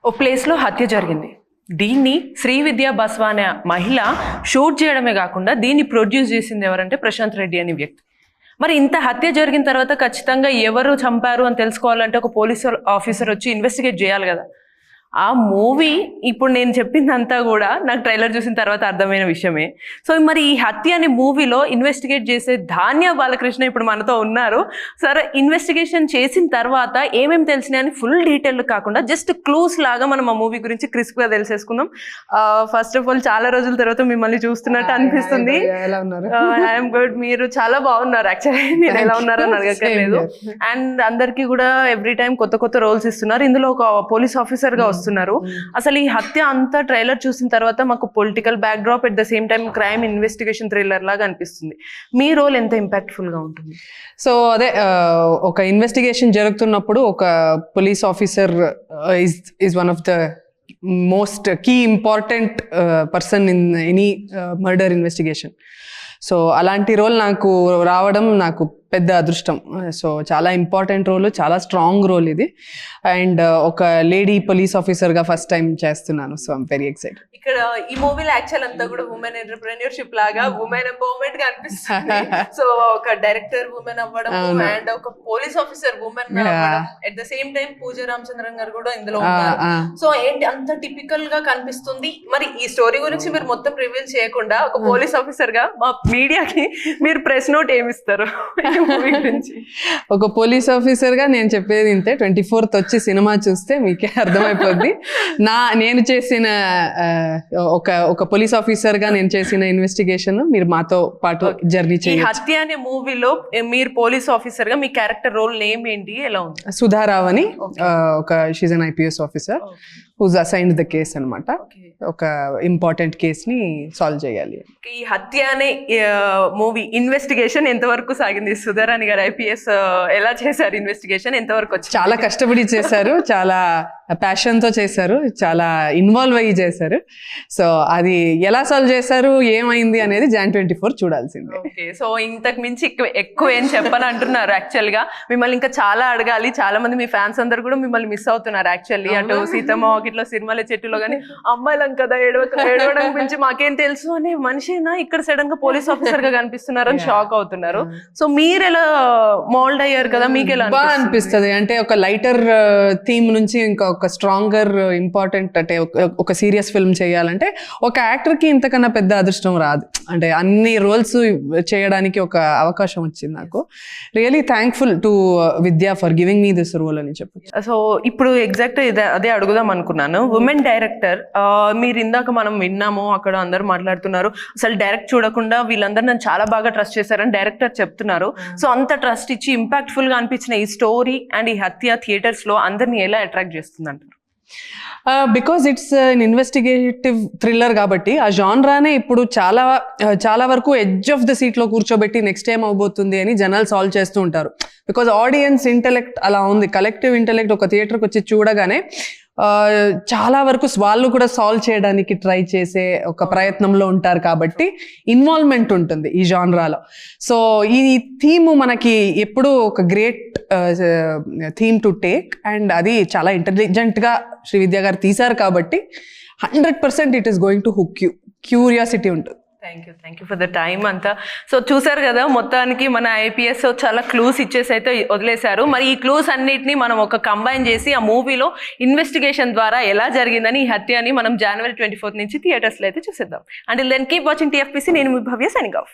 ఓ ప్లేస్లో హత్య జరిగింది. దీన్ని శ్రీవిద్యా బస్వా అనే మహిళ షూట్ చేయడమే కాకుండా దీన్ని ప్రొడ్యూస్ చేసింది ఎవరంటే ప్రశాంత్ రెడ్డి అనే వ్యక్తి. మరి ఇంత హత్య జరిగిన తర్వాత ఖచ్చితంగా ఎవరు చంపారు అని తెలుసుకోవాలంటే ఒక పోలీస్ ఆఫీసర్ వచ్చి ఇన్వెస్టిగేట్ చేయాలి కదా. ఆ మూవీ ఇప్పుడు నేను చెప్పిందంతా కూడా నాకు ట్రైలర్ చూసిన తర్వాత అర్థమైన విషయమే. సో మరి ఈ హత్య అనే మూవీలో ఇన్వెస్టిగేట్ చేసే ధాన్య బాలకృష్ణ ఇప్పుడు మనతో ఉన్నారు. సరే, ఇన్వెస్టిగేషన్ చేసిన తర్వాత ఏమేమి తెలిసినాయని ఫుల్ డీటెయిల్ కాకుండా జస్ట్ క్లూస్ లాగా మనం ఆ మూవీ గురించి క్రిస్ప్గా తెలిసేసుకుందాం. ఫస్ట్ ఆఫ్ ఆల్ చాలా రోజుల తర్వాత మిమ్మల్ని చూస్తున్నట్టు అనిపిస్తుంది. I'm good. మీరు చాలా బాగున్నారు. యాక్చువల్లీ నేను ఎలా ఉన్నారని అడగక్కర్లేదు. అండ్ అందరికీ కూడా ఎవ్రీ టైం కొత్త కొత్త రోల్స్ ఇస్తున్నారు. ఇందులో ఒక పోలీస్ ఆఫీసర్ గా వస్తున్నారు. అసలు ఈ హత్య అంతా ట్రైలర్ చూసిన తర్వాత మాకు political back drop at the same time crime investigation thriller లాగా అనిపిస్తుంది. మీ రోల్ ఎంత ఇంపాక్ట్ఫుల్ గా ఉంటుంది? సో అదే, ఒక ఇన్వెస్టిగేషన్ జరుగుతున్నప్పుడు ఒక police officer is one of the most key important person in any murder investigation. So అలాంటి రోల్ నాకు రావడం నాకు పెద్ద అదృష్టం. సో చాలా ఇంపార్టెంట్ రోల్, చాలా స్ట్రాంగ్ రోల్ ఇది. అండ్ ఒక లేడీ పోలీస్ ఆఫీసర్గా ఫస్ట్ టైం చేస్తున్నాను. So I'm very excited. ఇక్కడ ఈ మూవీలో యాక్చువల్ అంతా కూడా ఉమెన్ ఎంటర్‌ప్రెన్యూర్‌షిప్ లాగా ఉమెన్ ఎంపవర్మెంట్ గా అనిపిస్తుంది. సో ఒక డైరెక్టర్ ఉమెన్ అవ్వడం అండ్ ఒక పోలీస్ ఆఫీసర్ ఉమెన్ అవ్వడం, ఎట్ ద సేమ్ టైం పూజా రామచంద్రన్ గారు కూడా ఇందులో ఉన్నారు. సో ఏంటి అంత టిపికల్ గా కనిపిస్తుంది. మరి ఈ స్టోరీ గురించి మీరు మొత్తం రివీల్ చేయకుండా ఒక పోలీస్ ఆఫీసర్ గా మా మీడియాకి మీరు ప్రెస్ నోట్ ఏమిస్తారు? ఒక పోలీస్ ఆఫీసర్ గా నేను చెప్పేది ఇంతే. 24th వచ్చి సినిమా చూస్తే మీకే అర్థమైపోద్ది. నేను చేసిన ఒక పోలీస్ ఆఫీసర్ గా నేను చేసిన ఇన్వెస్టిగేషన్ మీరు మాతో పాటు జర్నీ చేయాలి. హత్య అనే మూవీలో మీరు పోలీస్ ఆఫీసర్ గా మీ క్యారెక్టర్ రోల్ నేమ్ ఏంటి, ఎలా ఉంది? సుధారావ్ అని ఒక she's an IPS officer who's assigned the case అనమాట. ఒక ఇంపార్టెంట్ కేస్ ని సాల్వ్ చేయాలి. ఈ హత్య అనే మూవీ ఇన్వెస్టిగేషన్ ఎంతవరకు సాగింది? సుధారాణి గారు IPS ఎలా చేశారు ఇన్వెస్టిగేషన్? ఎంతవరకు వచ్చి? చాలా కష్టపడి చేశారు, చాలా ప్యాషన్ తో చేశారు, చాలా ఇన్వాల్వ్ అయ్యి చేశారు. సో అది ఎలా సాల్వ్ చేశారు, ఏమైంది అనేది Jan 24 చూడాల్సిందే. ఓకే, సో ఇంతకు మించి ఎక్కువ ఏం చెప్పని అంటున్నారు. యాక్చువల్ గా మిమ్మల్ని ఇంకా చాలా అడగాలి. చాలా మంది మీ ఫ్యాన్స్ అందరు కూడా మిమ్మల్ని మిస్ అవుతున్నారు. యాక్చువల్లీ అటు సీతమ్మ వాకిట్లో సిరిమల్లె చెట్టులో కానీ అమ్మాయిలం కదా ఏడవడం గురించి మాకేం తెలుసు అనే మనిషినా ఇక్కడ సడన్ గా పోలీస్ ఆఫీసర్ గా కనిపిస్తున్నారు అని షాక్ అవుతున్నారు. సో మీరు ఎలా మోల్డ్ అయ్యారు కదా, మీకు ఎలా అనిపిస్తుంది? అంటే ఒక లైటర్ థీమ్ నుంచి ఇంకా ఒక స్ట్రాంగర్ ఇంపార్టెంట్, అంటే ఒక సీరియస్ ఫిల్మ్ చేయాలంటే ఒక యాక్టర్ కి ఇంతకన్నా పెద్ద అదృష్టం రాదు. అంటే అన్ని రోల్స్ చేయడానికి ఒక అవకాశం వచ్చింది నాకు. Really thankful to Vidya for giving me this role అని చెప్పొచ్చు. సో ఇప్పుడు ఎగ్జాక్ట్ అదే అడుగుదాం అనుకున్నాను. ఉమెన్ డైరెక్టర్, మీరు ఇందాక మనం విన్నాము, అక్కడ అందరూ మాట్లాడుతున్నారు అసలు డైరెక్ట్ చూడకుండా వీళ్ళందరూ నన్ను చాలా బాగా ట్రస్ట్ చేశారని డైరెక్టర్ చెప్తున్నారు. సో అంత ట్రస్ట్ ఇచ్చి ఇంపాక్ట్ఫుల్ గా అనిపించిన ఈ స్టోరీ అండ్ ఈ హత్య థియేటర్స్ లో అందరినీ ఎలా అట్రాక్ట్ చేస్తుంది అంటారు? Because it's an investigative thriller కాబట్టి ఆ జాన్రానే ఇప్పుడు చాలా వరకు ఎడ్జ్ ఆఫ్ ద సీట్లో కూర్చోబెట్టి నెక్స్ట్ ఏం అవబోతుంది అని జనాలు సాల్వ్ చేస్తూ ఉంటారు. బికాజ్ ఆడియన్స్ ఇంటెలెక్ట్ అలా ఉంది, కలెక్టివ్ ఇంటెలెక్ట్ ఒక థియేటర్కి వచ్చి చూడగానే చాలా వరకు వాళ్ళు కూడా సాల్వ్ చేయడానికి ట్రై చేసే ఒక ప్రయత్నంలో ఉంటారు కాబట్టి ఇన్వాల్వ్మెంట్ ఉంటుంది ఈ జాన్రాలో. సో ఈ థీమ్ మనకి ఎప్పుడు ఒక great theme to take, and అది చాలా ఇంటెలిజెంట్గా శ్రీవిద్యా గారు తీశారు కాబట్టి 100% it is going to hook you. Curiosity ఉంటుంది. Thank you for the time అంతా. సో చూసారు కదా, మొత్తానికి మన IPS చాలా క్లూస్ ఇచ్చేసి అయితే వదిలేశారు. మరి ఈ క్లూస్ అన్నిటిని మనం ఒక కంబైన్ చేసి ఆ మూవీలో ఇన్వెస్టిగేషన్ ద్వారా ఎలా జరిగిందని ఈ హత్యని మనం January 24 నుంచి థియేటర్స్లో అయితే చూసేద్దాం. Until then keep watching TFPC. నేను మీ భవ్య, సైనింగ్ ఆఫ్.